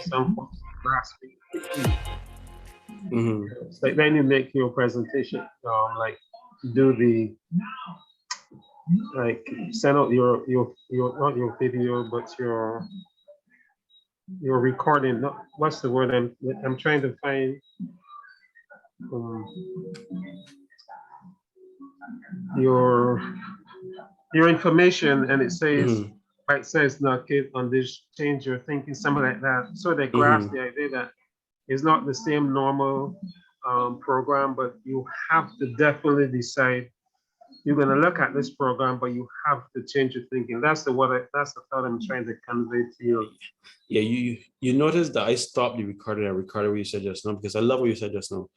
some form of grasping quickly. Mm-hmm. It's like when you make your presentation, like do the like send out your not your video but your recording. Not, what's the word I'm trying to find? Um, your your information, and it says Mm-hmm. like says not kid on this change your thinking, something like that. So they grasp Mm-hmm. the idea that it's not the same normal program, but you have to definitely decide you're going to look at this program, but you have to change your thinking. That's that's the thought I'm trying to convey to you. Yeah, you notice that I stopped the recording and recorded what you said just now because I love what you said just now.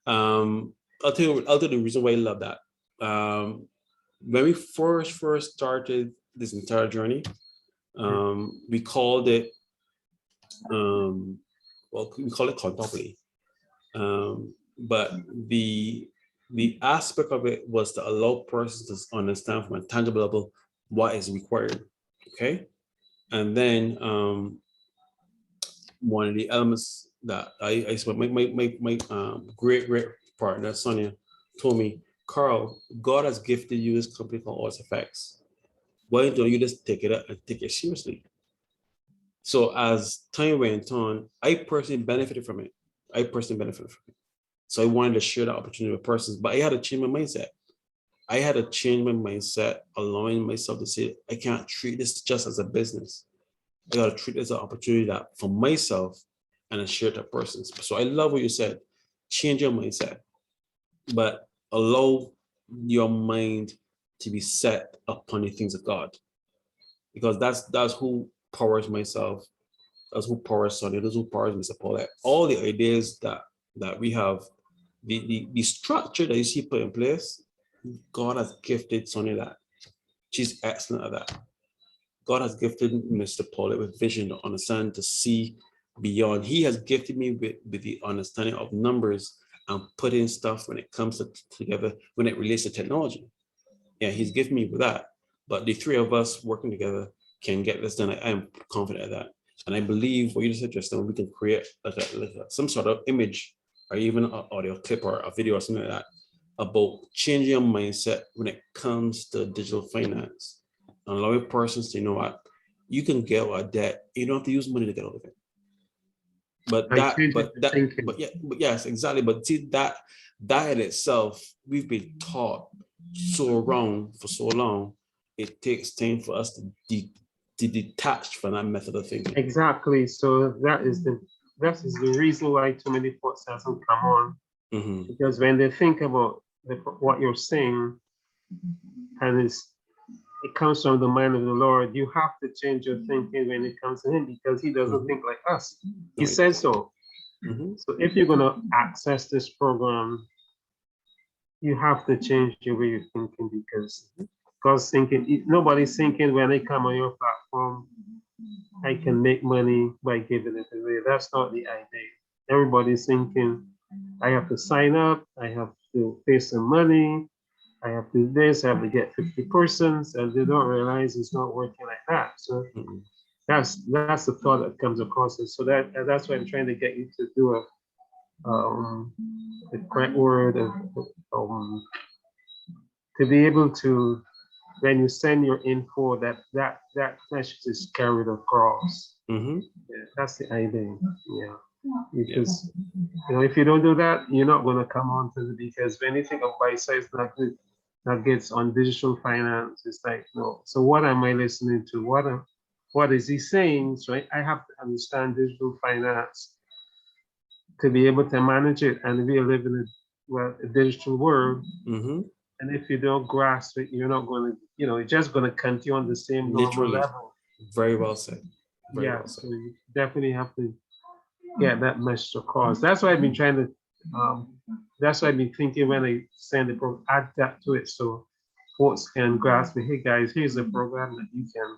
Um, I'll tell you the reason why I love that. When we first started this entire journey, we called it we call it contopoly. But the aspect of it was to allow persons to understand from a tangible level what is required. Okay. And then one of the elements that I spent my great partner Sonia told me, Carl, God has gifted you this company called Odds Effects. Why don't you just take it up and take it seriously? So as time went on, I personally benefited from it. So I wanted to share that opportunity with persons, but I had to change my mindset. I had to change my mindset, allowing myself to say, I can't treat this just as a business. I got to treat it as an opportunity that for myself and I share it to persons. So I love what you said. Change your mindset, but allow your mind to be set upon the things of God, because that's who powers myself. That's who powers Sonia. That's who powers Mr. Paulette. All the ideas that we have, the structure that you see put in place, God has gifted Sonia that. She's excellent at that. God has gifted Mr. Paulette with vision to understand, to see beyond. He has gifted me with the understanding of numbers and putting stuff when it comes together, when it relates to technology. Yeah, he's gifted me with that. But the three of us working together can get this done. I am confident of that. And I believe what you just said just now, we can create some sort of image or even an audio clip or a video or something like that about changing your mindset when it comes to digital finance and allowing persons to know what you can get out of debt. You don't have to use money to get out of it. But I that, changed but your that, thinking. but yeah, but yes, exactly. But see that in itself, we've been taught so wrong for so long. It takes time for us to detach from that method of thinking. Exactly. So that is the reason why too many thoughts hasn't come on, Mm-hmm. because when they think about what you're saying, and it comes from the mind of the Lord, you have to change your thinking when it comes to Him, because He doesn't Mm-hmm. think like us. He Right. says so. Mm-hmm. So if you're gonna access this program, you have to change your way of thinking, because God's thinking, nobody's thinking when they come on your platform, I can make money by giving it away. That's not the idea. Everybody's thinking, I have to sign up, I have to pay some money, I have to do this, I have to get 50 persons, and they don't realize it's not working like that. So Mm-hmm. that's the thought that comes across it. So that's why I'm trying to get you to do the correct word of um, to be able to, when you send your info, that message is carried across. Mm-hmm. Yeah, that's the idea. Yeah, Yeah. because if you don't do that, you're not going to come on to the, because when you think of bite-sized nuggets on digital finance, it's like, no. So what am I listening to? What is he saying? So I have to understand digital finance to be able to manage it, and we live in a digital world. Mm-hmm. And if you don't grasp it, you're not going to, you're just going to continue on the same normal Literally. level. Very well said. Very Yeah, well said. so you definitely have to get that message across. That's why I've been trying to, that's why I've been thinking when I send the program, add that to it so folks can grasp it. Hey guys, here's a program that you can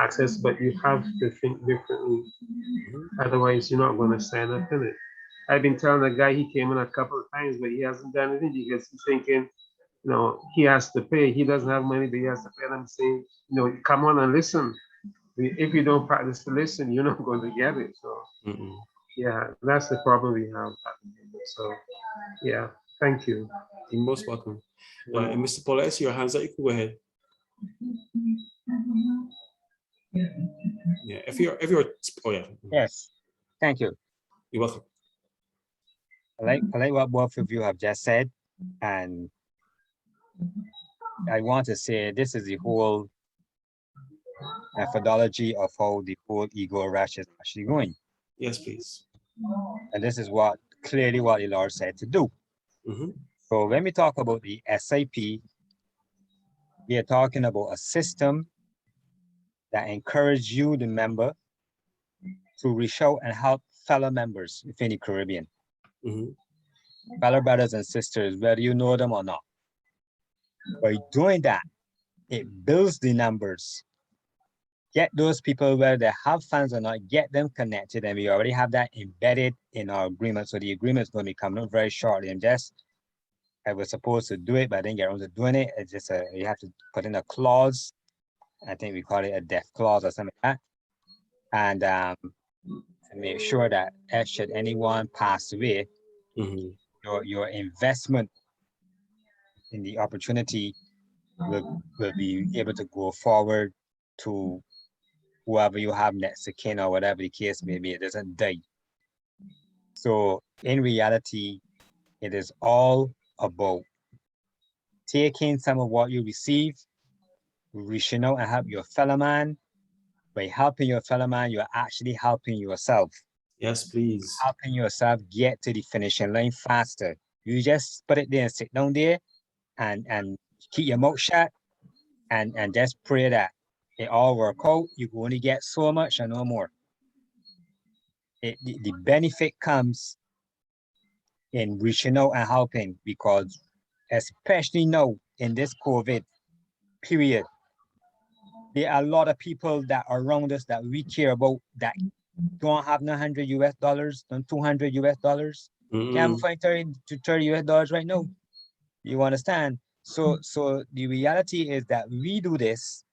access, but you have to think differently. Mm-hmm. Otherwise, you're not going to sign up in it. I've been telling the guy he came in a couple of times, but he hasn't done anything because he's thinking, he has to pay. He doesn't have money, but he has to pay. And I'm saying, come on and listen, If you don't practice to listen, you're not going to get it. So Mm-mm. yeah, that's the problem we have at the moment. So yeah, thank you. You're most welcome. And Mr. Paul, I see your hands up. You can go ahead. Yeah, if you're, oh yeah, Yes, thank you. you're welcome. I like what both of you have just said, and I want to say this is the whole methodology of how the whole ego rush is actually going, Yes, please. and this is what clearly what the Lord said to do. Mm-hmm. So when we talk about the SIP, we are talking about a system that encourages you, the member, to reach out and help fellow members within the Caribbean, Mm-hmm. fellow brothers and sisters, whether you know them or not. By doing that, it builds the numbers. Get those people, whether they have funds or not, get them connected. And we already have that embedded in our agreement. So the agreement is going to be coming up very shortly. And just, I was supposed to do it, but I didn't get around to doing it. It's just you have to put in a clause. I think we call it a death clause or something like that. And to make sure that should anyone pass away, Mm-hmm. your investment in the opportunity will be able to go forward to whoever you have next to kin or whatever the case may be. It doesn't die. So in reality, it is all about taking some of what you receive, reaching out and help your fellow man. By helping your fellow man, you're actually helping yourself. Yes, please. Helping yourself get to the finishing line faster. You just put it there and sit down there and keep your mouth shut and just pray that it all work out. You can only get so much and no more. The benefit comes in reaching out and helping, because especially now in this COVID period, there are a lot of people that are around us that we care about that don't have no $100 US, no $200 US. Can't Mm-mm. find 30 to $30 US right now. You understand? So the reality is that we do this,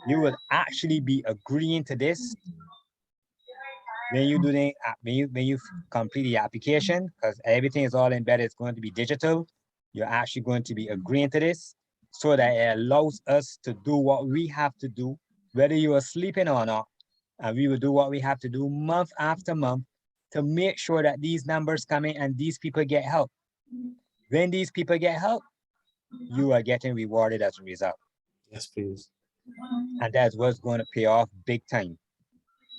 you will actually be agreeing to this when you do the when you complete the application, because everything is all embedded, it's going to be digital. You're actually going to be agreeing to this so that it allows us to do what we have to do, whether you are sleeping or not. And we will do what we have to do month after month to make sure that these numbers come in and these people get help. When these people get help, you are getting rewarded as a result. Yes, please. And that's what's going to pay off big time.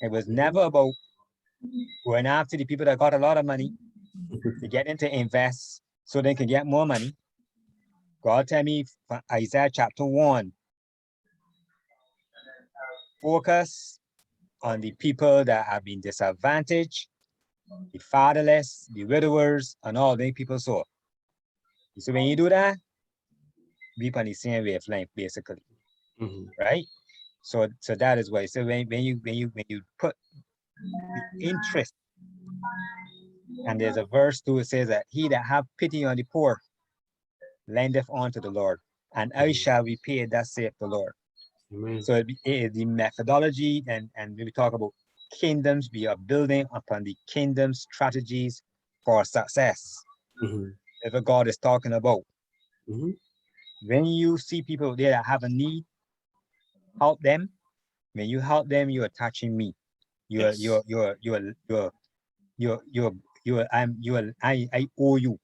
It was never about going after the people that got a lot of money to get them to invest so they can get more money. God tell me from Isaiah chapter 1, focus on the people that have been disadvantaged, the fatherless, the widowers, and all the people so. So when you do that, we on the same wavelength, basically, Mm-hmm. right? So that is why. So when you put the interest, and there's a verse too, it says that he that have pity on the poor lendeth unto the Lord, and I shall repay, that saith the Lord. Amen. So it is the methodology, and when we talk about kingdoms, we are building upon the kingdom strategies for success. Mm-hmm. That's what God is talking about. Mm-hmm. When you see people there that have a need, help them. When you help them, you are touching me. Yes. I owe you.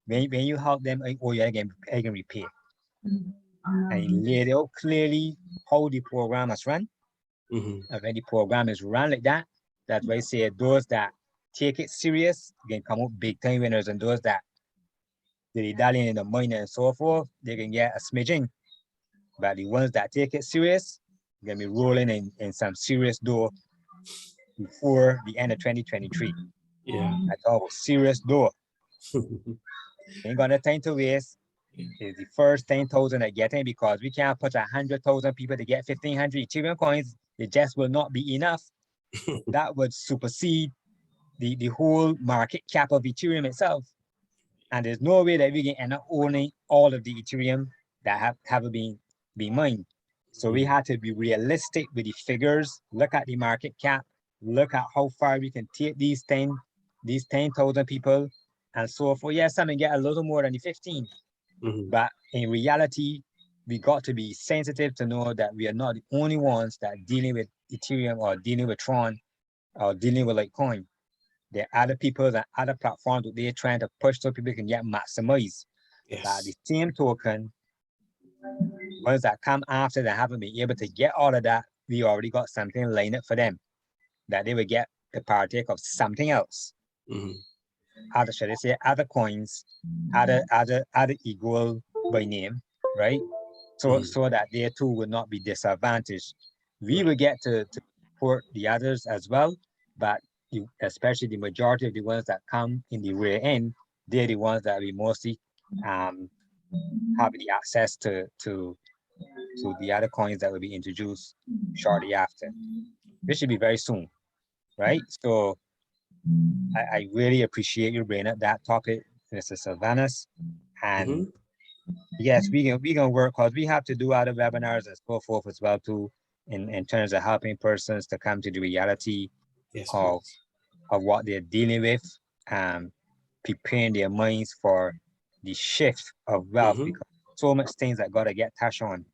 When you help them, I owe you. I can repay. And lay it out clearly how the program is run. Mm-hmm. And when the program is run like that, that's why I say those that take it serious can come up big time winners, and those that they dallying in the mind and so forth, they can get a smidgen. But the ones that take it serious, gonna be rolling in some serious dough before the end of 2023. Yeah. I talk about serious dough. Ain't got no time to waste. It's the first 10,000 I get in, because we can't put 100,000 people to get 1,500 Ethereum coins. It just will not be enough. That would supersede the whole market cap of Ethereum itself. And there's no way that we can end up owning all of the Ethereum that have been mined. So we had to be realistic with the figures, look at the market cap, look at how far we can take these 10,000 people and so forth. Yes, some may get a little more than the 15, but in reality, we got to be sensitive to know that we are not the only ones that dealing with Ethereum or dealing with Tron or dealing with Litecoin. There are other people and other platforms that they're trying to push so people can get maximized. But at the Yes. same token, ones that come after that haven't been able to get all of that, we already got something lined up for them that they will get to partake of something else. Other, should I say, other coins, other egold by name, right? So that they too will not be disadvantaged. We will get to support the others as well, but especially the majority of the ones that come in the rear end, they're the ones that we mostly have the access to the other coins that will be introduced shortly after. This should be very soon, right? So I really appreciate you bringing up that topic, Mr. Sylvanus. And yes, we can work because we have to do other webinars and so forth as well too, in terms of helping persons to come to the reality of what they're dealing with, preparing their minds for the shift of wealth because so much things that gotta get touched on.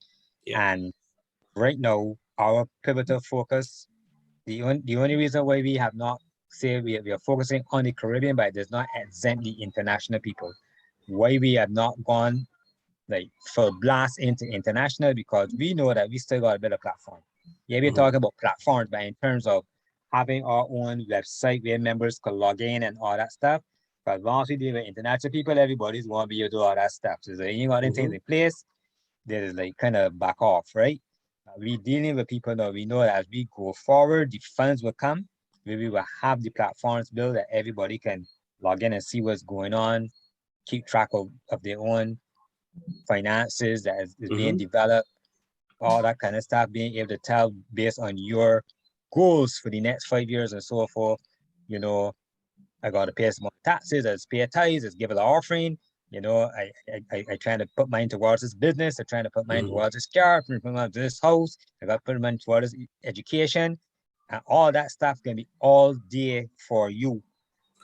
And right now, our pivotal focus, the only reason why we have not say we are focusing on the Caribbean, but it does not exempt the international people. Why we have not gone like full blast into international, because we know that we still got a better platform. Yeah, we're talking about platforms, but in terms of having our own website where members can log in and all that stuff. But once we deal with international people, everybody's going to be able to do all that stuff. So you got things in place, there is like kind of back off, right? We dealing with people now. We know that as we go forward, the funds will come. We will have the platforms built that everybody can log in and see what's going on, keep track of their own finances that is being developed, all that kind of stuff, being able to tell based on your goals for the next 5 years and so forth. You know, I got to pay some more taxes, I pay tithes, I give an offering. You know, I trying to put mine towards this business. I'm trying to put mine towards this car, put mine towards this house. I got to put mine towards education, and all that stuff can be all there for you.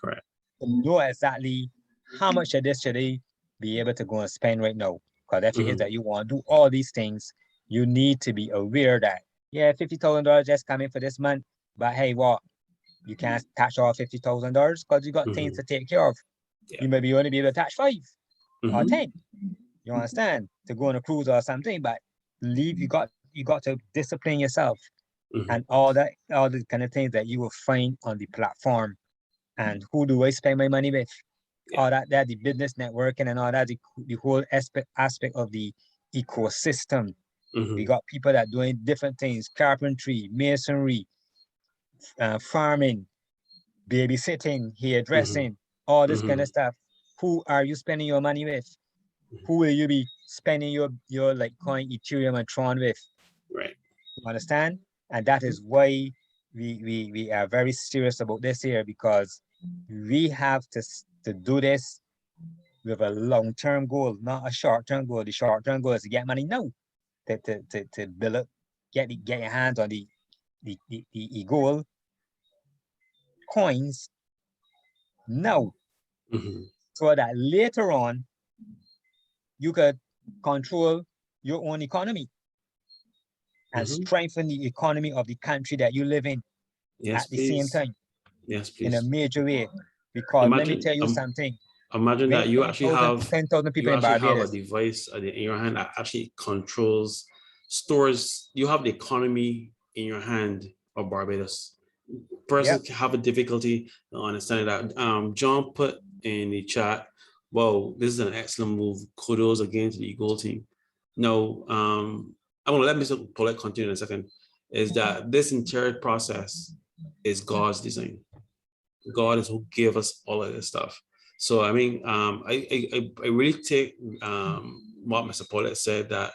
Correct. To know exactly how much of this should I be able to go and spend right now. Because if it is that you want to do all these things, you need to be aware that, yeah, $50,000 just coming for this month, but hey, what? You can't touch all $50,000 because you got things to take care of. You maybe only be able to touch 5 or 10. You understand? To go on a cruise or something, but you got to discipline yourself and all the kind of things that you will find on the platform. And who do I spend my money with? All that the business networking and all that, the whole aspect of the ecosystem. We got people that doing different things: carpentry, masonry, farming, babysitting, hairdressing, all this kind of stuff. Who are you spending your money with? Who will you be spending your Litecoin, Ethereum, and Tron with? Right. You understand? And that is why we are very serious about this here, because we have to do this with a long-term goal, not a short-term goal. The short-term goal is to get money now, to build up, get your hands on the egold coins now, so that later on you could control your own economy and strengthen the economy of the country that you live in at the same time. Yes, please. In a major way. Because let me tell you something. Imagine that you actually have 10,000 people in Barbados. A device in your hand that actually controls, stores. You have the economy in your hand of Barbados. Persons have a difficulty understanding that. John put in the chat, "Well, this is an excellent move. Kudos again to the egold team." No, I'm gonna let Mr. Paulette continue in a second. Is that this entire process is God's design? God is who gave us all of this stuff. So I mean, I really take what Mr. Paulette said, that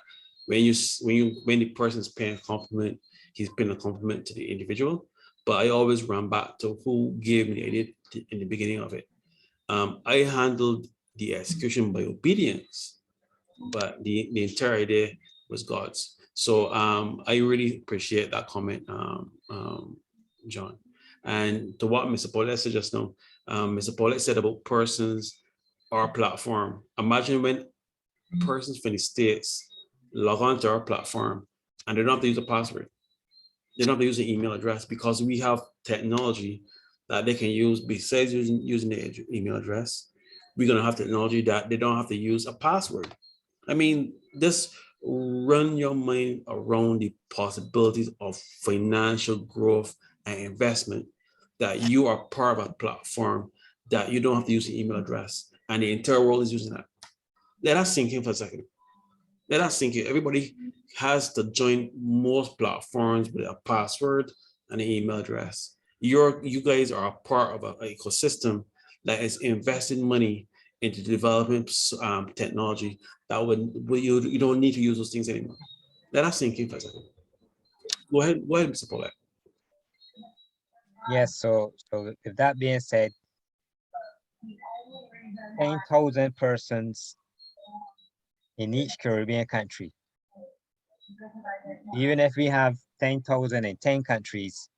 when the person's paying a compliment, he's paying a compliment to the individual. But I always run back to who gave me the idea in the beginning of it. I handled the execution by obedience, but the entire idea was God's. So I really appreciate that comment, John. And to what Mr. Paulette said just now, Mr. Paulette said about persons or platform. Imagine when persons from the States log on to our platform and they don't have to use a password. They don't have to use an email address because we have technology that they can use besides using the email address. We're going to have technology that they don't have to use a password. I mean, this run your mind around the possibilities of financial growth and investment, that you are part of a platform that you don't have to use an email address and the entire world is using that. Let us sink in for a second. Let us sink in. Everybody has to join most platforms with a password and an email address. You guys are a part of an ecosystem that is investing money into developing technology that you don't need to use those things anymore. Let us sink in for a second. Go ahead, Mr. Paulette. Yes, so with that being said, 10,000 persons in each Caribbean country. Even if we have 10,000 in 10 countries,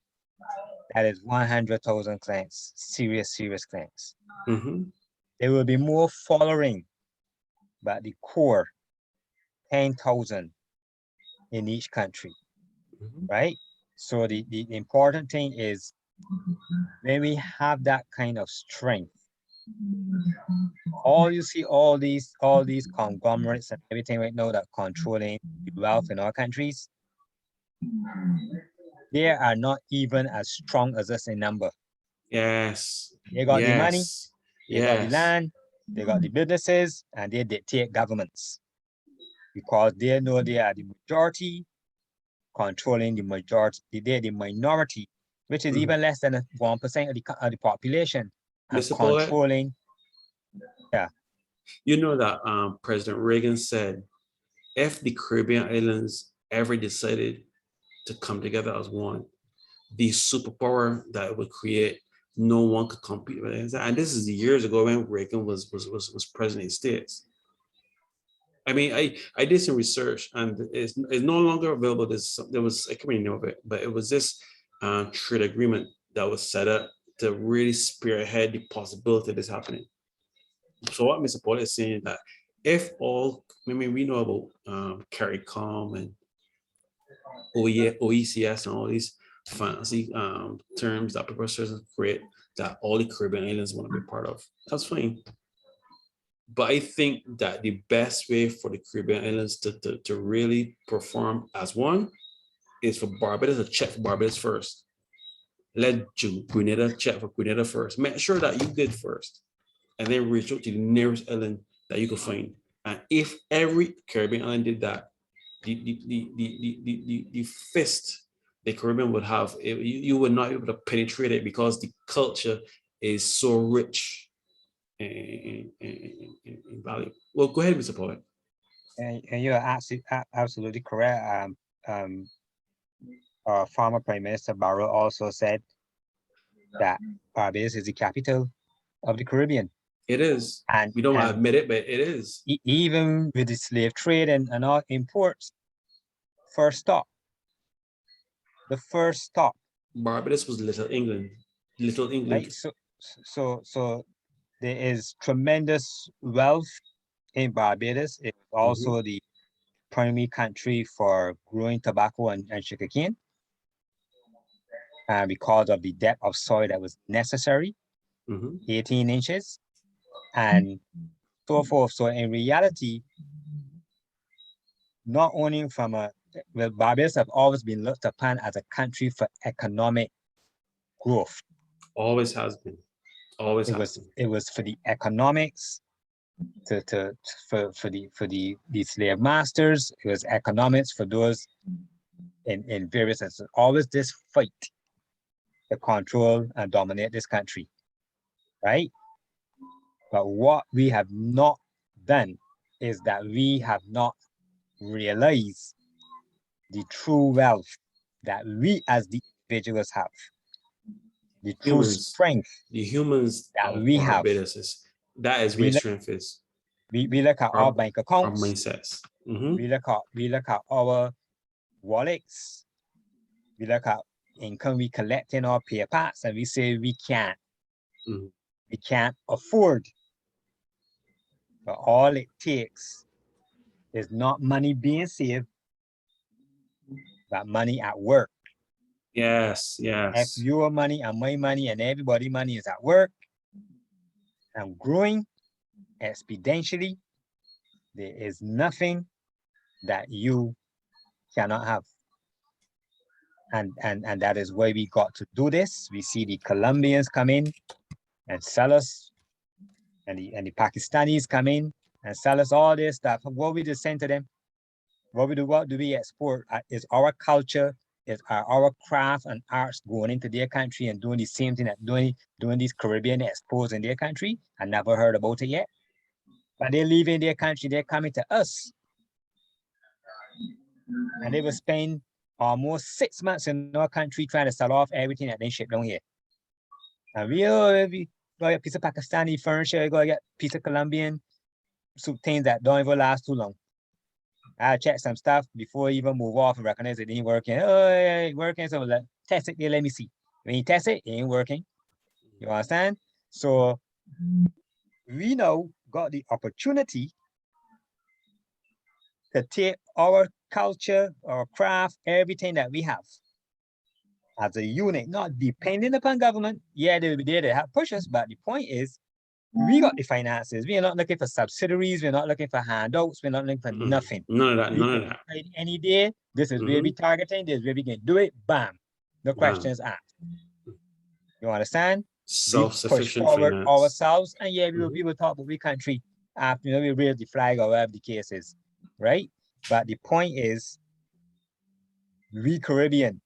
that is 100,000 clients, serious clients. Mm-hmm. There will be more following, but the core 10,000 in each country, right? So the important thing is when we have that kind of strength, you see all these conglomerates and everything right now that controlling the wealth in our countries, they are not even as strong as us in number. Yes. They got the money, they got the Yes. land, they got the businesses, and they dictate governments because they know they are the majority controlling the majority. They're the minority, which is even less than 1% of the population, and Mr. Paulette, controlling. Yeah. you know that President Reagan said, if the Caribbean islands ever decided to come together as one, the superpower that it would create, no one could compete with it. And this is years ago when Reagan was president of the States. I mean, I did some research and it's no longer available. There was, I can't really know of it, but it was this trade agreement that was set up to really spearhead the possibility of this happening. So what Mr. Paul is saying that if all, I mean, we know about CARICOM and OECS and all these fancy terms that professors create that all the Caribbean islands want to be part of. That's fine. But I think that the best way for the Caribbean islands to really perform as one is for Barbados to check for Barbados first. Let Grenada check for Grenada first. Make sure that you did first. And then reach out to the nearest island that you could find. And if every Caribbean island did that, the fist the Caribbean would have, you would not be able to penetrate it because the culture is so rich in value. Well, go ahead, Mr. Poet. And you're absolutely correct. Former Prime Minister Barrow also said that Barbados is the capital of the Caribbean. It is. And we don't want to admit it, but it is. Even with the slave trade and all imports, the first stop. Barbados was Little England. Little England. Right? So there is tremendous wealth in Barbados. It's also the primary country for growing tobacco and sugarcane. Because of the depth of soil that was necessary, 18 inches, and so forth. So in reality, not only Barbados have always been looked upon as a country for economic growth. Always has been. Always it was for the economics, for the slave masters. It was economics for those in various senses. Always this fight to control and dominate this country, right? But what we have not done is that we have not realized the true wealth that we as the individuals have, the true strength, the humans that we have. That is where strength is. We look at our bank accounts. Our mindsets. We look at our wallets. We look at income we collect in our pay parts, and we say we can't afford. But all it takes is not money being saved, but money at work. Yes, If yes. your money and my money and everybody's money is at work and growing exponentially, there is nothing that you cannot have. And that is why we got to do this. We see the Colombians come in and sell us, and the Pakistanis come in and sell us all this stuff. What we just send to them, what do we export? Is our culture, is our craft and arts going into their country and doing the same thing that doing these Caribbean expos in their country? I never heard about it yet. But they're leaving their country, they're coming to us. And they will spend almost 6 months in our country trying to sell off everything that they ship down here. And we go get a piece of Pakistani furniture, go get a piece of Colombian things that don't even last too long. I check some stuff before you even move off and recognize it ain't working. Oh, yeah, it's working. So test it, let me see. When you test it, it ain't working. You understand? So we now got the opportunity to take our culture, our craft, everything that we have as a unit, not depending upon government. Yeah, they'll be there to help push us, but the point is, we got the finances. We are not looking for subsidies. We're not looking for handouts. We're not looking for nothing. None of that. We None of can that. decide any day. This is where we targeting. This is where we can do it. Bam. No questions asked. You understand? Self-sufficient we push forward finance. ourselves, and yeah, we will talk about we country after we raise the flag or whatever the case is, right? But the point is, we Caribbean,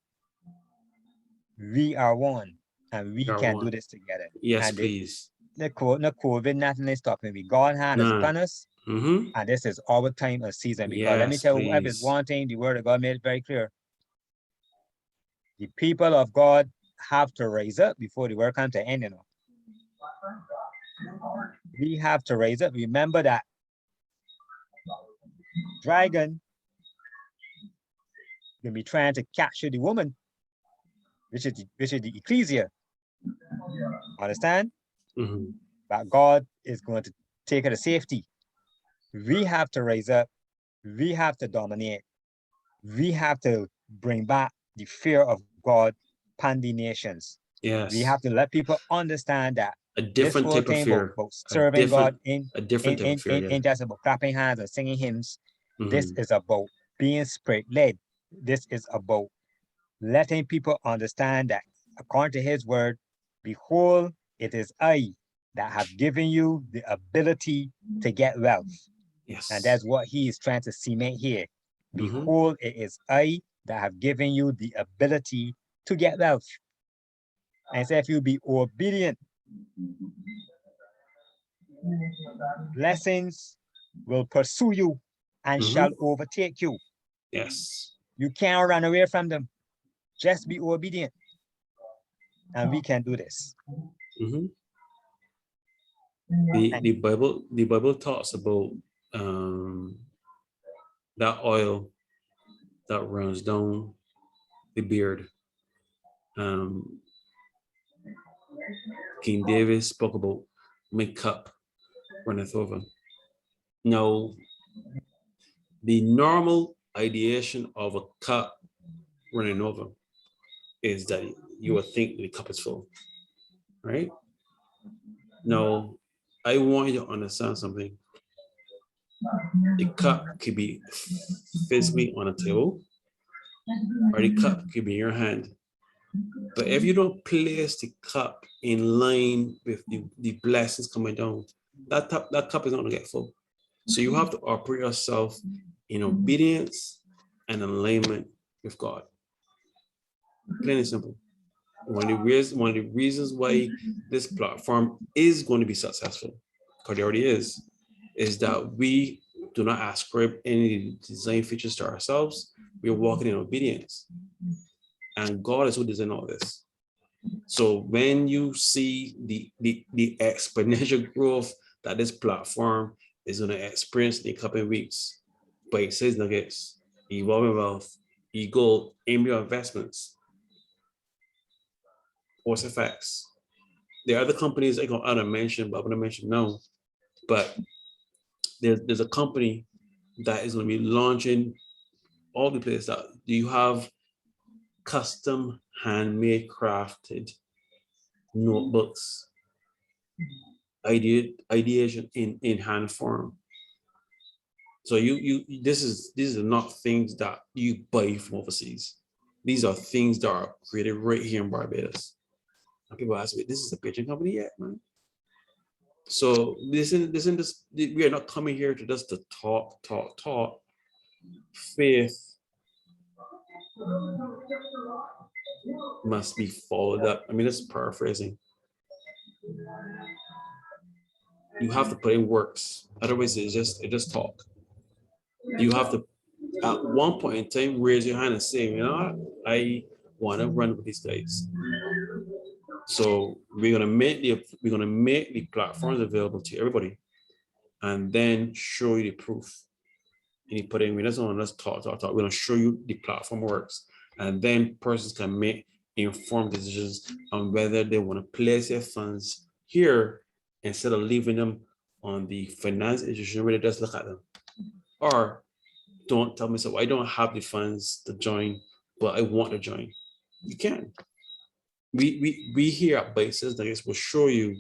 we are one, and we can do this together. Yes, and please. The COVID, nothing is stopping me. God hand is upon us, and this is our time of season. Because let me tell you, whoever is one thing, the word of God made it very clear. The people of God have to raise up before the world comes to end. We have to raise up. Remember that dragon will be trying to capture the woman, which is the ecclesia. Understand? But God is going to take her to safety. We have to raise up. We have to dominate. We have to bring back the fear of God upon the nations. Yes. We have to let people understand that a different type of fear, about serving God in just about clapping hands and singing hymns. This is about being spirit-led. This is about letting people understand that according to his word, behold, it is I that have given you the ability to get wealth. Yes. And that's what he is trying to cement here. Behold, it is I that have given you the ability to get wealth. And so if you be obedient, blessings will pursue you and shall overtake you. Yes. You can't run away from them. Just be obedient. And we can do this. The Bible talks about that oil that runs down the beard. King David spoke about my cup runneth over. Now, the normal ideation of a cup running over is that you would think the cup is full, right? Now, I want you to understand something. The cup could be physically on a table, or the cup could be in your hand. But if you don't place the cup in line with the blessings coming down, that cup is not going to get full. So you have to operate yourself in obedience and alignment with God. Plain and simple. One of the reasons why this platform is going to be successful, because it already is that we do not ascribe any design features to ourselves. We're walking in obedience. And God is who designed all this. So when you see the exponential growth that this platform is going to experience in a couple of weeks, Byte Size Nuggets, Evolving Wealth, egold, aim your investments, Force FX. There are other companies I don't mention, but I'm gonna mention no. But there's a company that is going to be launching all the places that you have custom handmade crafted notebooks, ideation in hand form. So these are not things that you buy from overseas. These are things that are created right here in Barbados. And people ask me, this is a picture company yet, man? So this, we are not coming here to just to talk. Faith must be followed up. I mean, that's paraphrasing. You have to put in works. Otherwise, it just talk. You have to, at one point in time, raise your hand and say, you know what, I want to run with these guys. So we're gonna make the platforms available to everybody, and then show you the proof. And you put in, we just want to talk. We're gonna show you the platform works, and then persons can make informed decisions on whether they want to place their funds here instead of leaving them on the finance institution where they just look at them. Or don't tell me, so I don't have the funds to join, but I want to join. You can. We here at Byte Systems will show you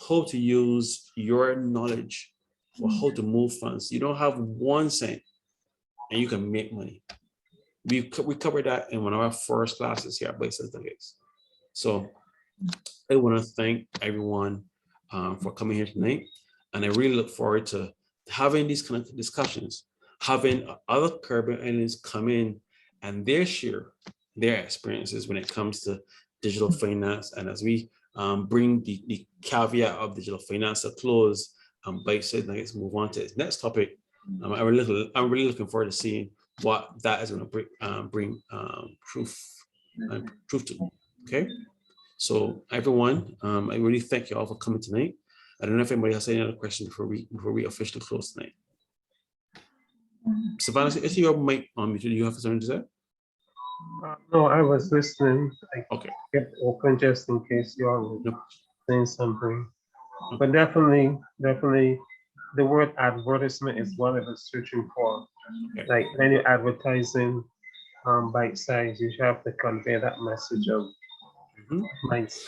how to use your knowledge for how to move funds. You don't have 1 cent and you can make money. We covered that in one of our first classes here at Byte Systems. So I want to thank everyone for coming here tonight. And I really look forward to having these kind of discussions, having other Caribbean islands come in and they share their experiences when it comes to digital finance. And as we bring the caveat of digital finance to close, Byte said, let's move on to its next topic. I'm really looking forward to seeing what that is going to bring proof to. Okay, so everyone, I really thank you all for coming tonight. I don't know if anybody has any other questions before we officially close tonight. Savannah, is your mic on? Do you have something to say? No, I was listening. I Okay. kept open just in case you all were saying something. But definitely, the word advertisement is what I was searching for. Okay. Like when you're advertising Byte size, you should have to convey that message of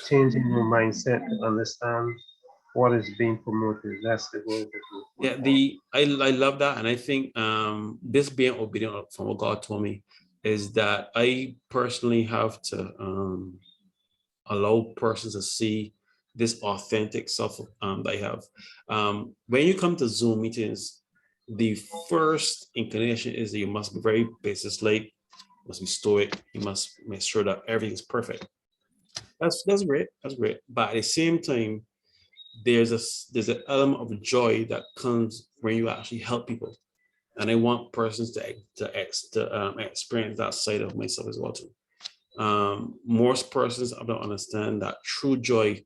changing your mindset to understand what is being promoted. That's the word. Yeah, I love that, and I think this being obedient from what God told me is that I personally have to allow persons to see this authentic self that I have. When you come to Zoom meetings, the first inclination is that you must be very business-like, you must be stoic, you must make sure that everything's perfect. That's great. That's great. But at the same time, there's an element of joy that comes when you actually help people, and I want persons to experience that side of myself as well too. Most persons don't understand that true joy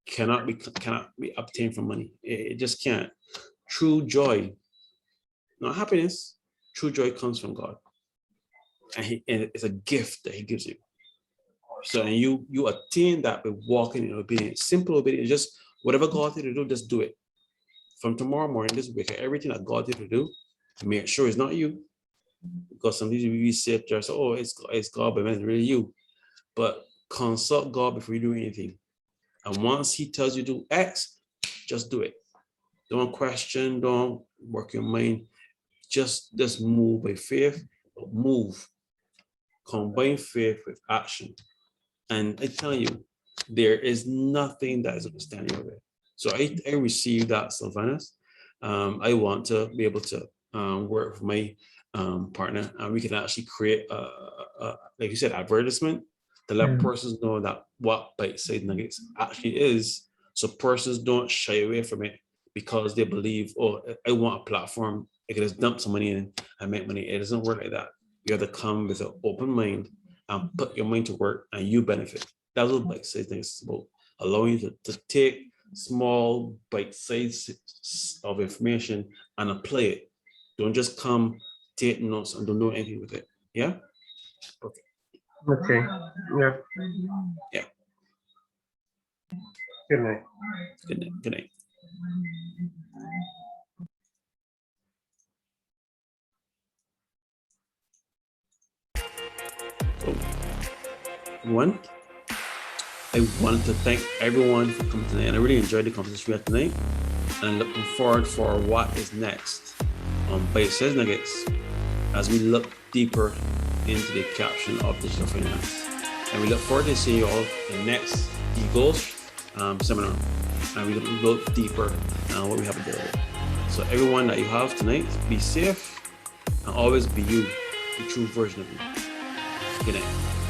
cannot be obtained from money. It just can't. True joy, not happiness. True joy comes from God, and it's a gift that He gives you. So and you attain that by walking in obedience, simple obedience. Just whatever God did to do, just do it. From tomorrow morning, this week, everything that God did to do, make sure it's not you. Because sometimes we say just, oh, it's God, but it's really you. But consult God before you do anything. And once He tells you to do X, just do it. Don't question, don't work your mind. Just move by faith, but move. Combine faith with action. And I tell you, there is nothing that is understanding of it. So I received that, Sylvanus. I want to be able to work with my partner, and we can actually create like you said, advertisement to let persons know that what Byte Size Nuggets actually is, so persons don't shy away from it because they believe, oh, I want a platform, I can just dump some money in and make money. It doesn't work like that. You have to come with an open mind and put your mind to work, and you benefit. That's what Byte Size Nuggets is about, allowing you to take small bite sizes of information and apply it. Don't just come, take notes, and don't do anything with it. Yeah. Okay. Yeah. Yeah. Good night. Good night. Good night. So, one, I wanted to thank everyone for coming tonight, and I really enjoyed the conversation we had tonight. And I'm looking forward for what is next on Byte Says Nuggets as we look deeper into the caption of digital finance. And we look forward to seeing you all in the next egold seminar. And we look deeper on what we have available. So everyone that you have tonight, be safe and always be you, the true version of you. Good night.